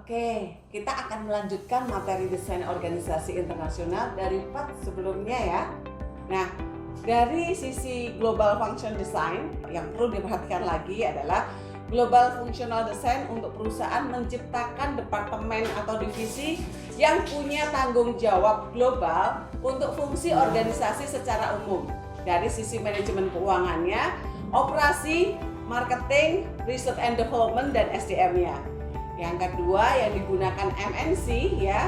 Oke, kita akan melanjutkan materi desain organisasi internasional dari part sebelumnya ya. Nah, dari sisi global function design yang perlu diperhatikan lagi adalah global functional design untuk perusahaan menciptakan departemen atau divisi yang punya tanggung jawab global untuk fungsi organisasi secara umum. Dari sisi manajemen keuangannya, operasi, marketing, research and development, dan SDM-nya. Yang kedua yang digunakan MNC ya,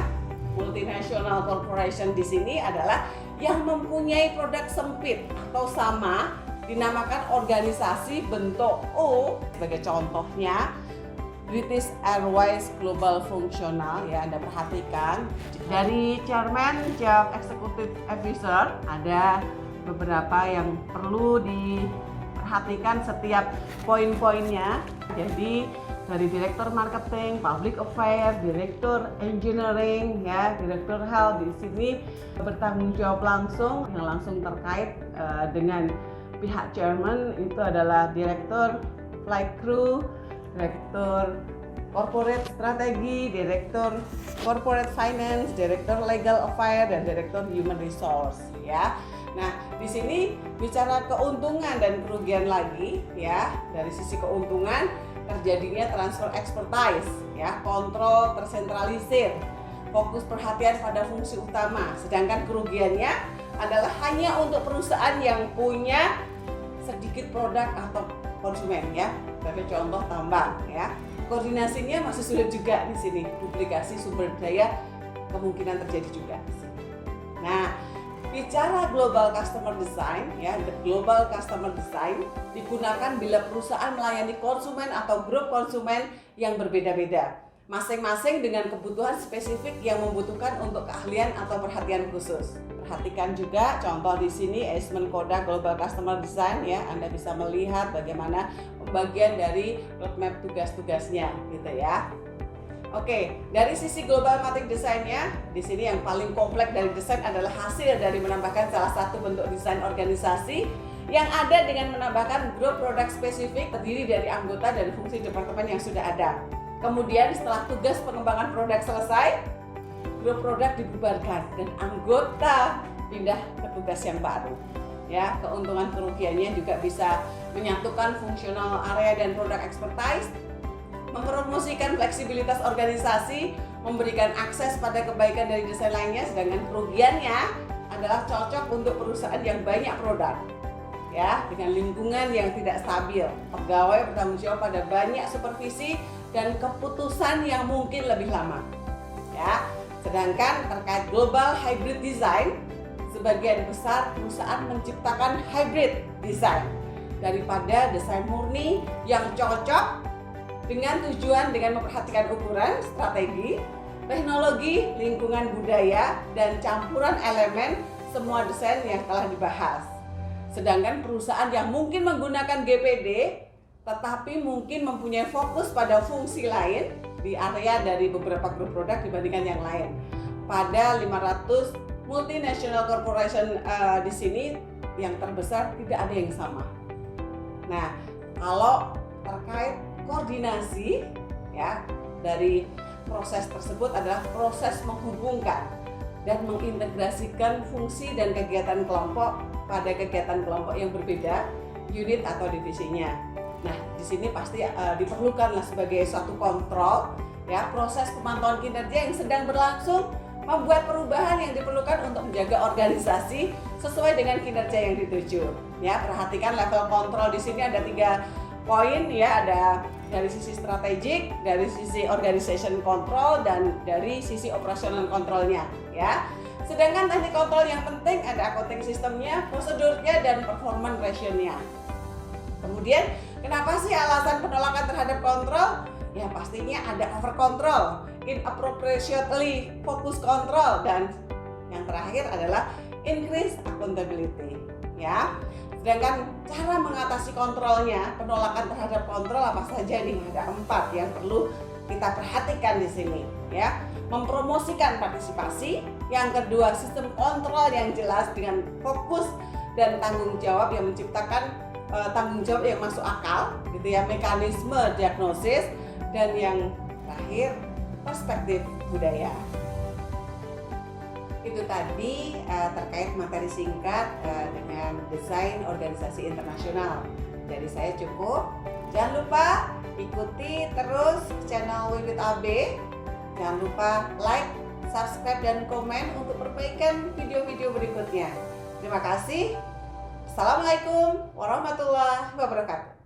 multinational corporation di sini adalah yang mempunyai produk sempit atau sama, dinamakan organisasi bentuk O. Sebagai contohnya British Airways Global Functional ya, Anda perhatikan dari Chairman, Chief Executive Officer ada beberapa yang perlu diperhatikan setiap poin-poinnya. Jadi dari Direktur Marketing, Public Affairs, Direktur Engineering, ya, Direktur Health di sini bertanggung jawab langsung yang langsung terkait dengan pihak Chairman itu adalah Direktur Flight Crew, Direktur Corporate Strategi, Direktur Corporate Finance, Direktur Legal Affairs, dan Direktur Human Resource, ya. Nah, di sini bicara keuntungan dan kerugian lagi, ya. Dari sisi keuntungan terjadinya transfer expertise, ya, kontrol tersentralisir, fokus perhatian pada fungsi utama. Sedangkan kerugiannya adalah hanya untuk perusahaan yang punya sedikit produk atau konsumen, ya. Sebagai contoh tambang, ya. Koordinasinya masih sulit juga di sini. Duplikasi sumber daya kemungkinan terjadi juga. Nah, bicara global customer design, ya, the global customer design digunakan bila perusahaan melayani konsumen atau grup konsumen yang berbeda-beda, masing-masing dengan kebutuhan spesifik yang membutuhkan untuk keahlian atau perhatian khusus. Perhatikan juga contoh di sini Eastman Kodak Global Customer Design, ya, Anda bisa melihat bagaimana pembagian dari roadmap tugas-tugasnya, gitu ya. Oke, dari sisi global matic desainnya, di sini yang paling kompleks dari desain adalah hasil dari menambahkan salah satu bentuk desain organisasi yang ada dengan menambahkan grup produk spesifik terdiri dari anggota dan fungsi departemen yang sudah ada. Kemudian setelah tugas pengembangan produk selesai, grup produk dibubarkan dan anggota pindah ke tugas yang baru. Ya, keuntungan kerugiannya juga bisa menyatukan fungsional area dan produk expertise, mempromosikan fleksibilitas organisasi, memberikan akses pada kebaikan dari desain lainnya, sedangkan kerugiannya adalah cocok untuk perusahaan yang banyak produk, ya, dengan lingkungan yang tidak stabil, pegawai bertanggung jawab pada banyak supervisi dan keputusan yang mungkin lebih lama, ya. Sedangkan terkait global hybrid design, sebagian besar perusahaan menciptakan hybrid design daripada desain murni yang cocok dengan tujuan dengan memperhatikan ukuran, strategi, teknologi, lingkungan budaya, dan campuran elemen semua desain yang telah dibahas. Sedangkan perusahaan yang mungkin menggunakan GPD tetapi mungkin mempunyai fokus pada fungsi lain di area dari beberapa grup produk dibandingkan yang lain. Pada 500 multinational corporation di sini yang terbesar tidak ada yang sama. Nah, kalau terkait koordinasi, ya, dari proses tersebut adalah proses menghubungkan dan mengintegrasikan fungsi dan kegiatan kelompok pada kegiatan kelompok yang berbeda, unit atau divisinya. Nah, di sini pasti diperlukanlah sebagai suatu kontrol, ya, proses pemantauan kinerja yang sedang berlangsung, membuat perubahan yang diperlukan untuk menjaga organisasi sesuai dengan kinerja yang dituju. Ya, perhatikan level kontrol di sini ada 3 poin, ya, ada dari sisi strategik, dari sisi organization control, dan dari sisi operational controlnya, ya. Sedangkan teknik kontrol yang penting ada accounting sistemnya, prosedurnya, dan performance ratio-nya. Kemudian, kenapa sih alasan penolakan terhadap kontrol? Ya, pastinya ada over control, inappropriately focus control, dan yang terakhir adalah increase accountability, ya. Sedangkan cara mengatasi kontrolnya, penolakan terhadap kontrol apa saja nih? Ada 4 yang perlu kita perhatikan di sini, ya. Mempromosikan partisipasi, yang kedua sistem kontrol yang jelas dengan fokus dan tanggung jawab yang menciptakan tanggung jawab yang masuk akal, gitu ya, mekanisme diagnosis, dan yang terakhir perspektif budaya. Itu tadi terkait materi singkat dengan desain organisasi internasional. Dari saya cukup. Jangan lupa ikuti terus channel Wiwit AB. Jangan lupa like, subscribe, dan komen untuk perbaikan video-video berikutnya. Terima kasih. Assalamualaikum warahmatullahi wabarakatuh.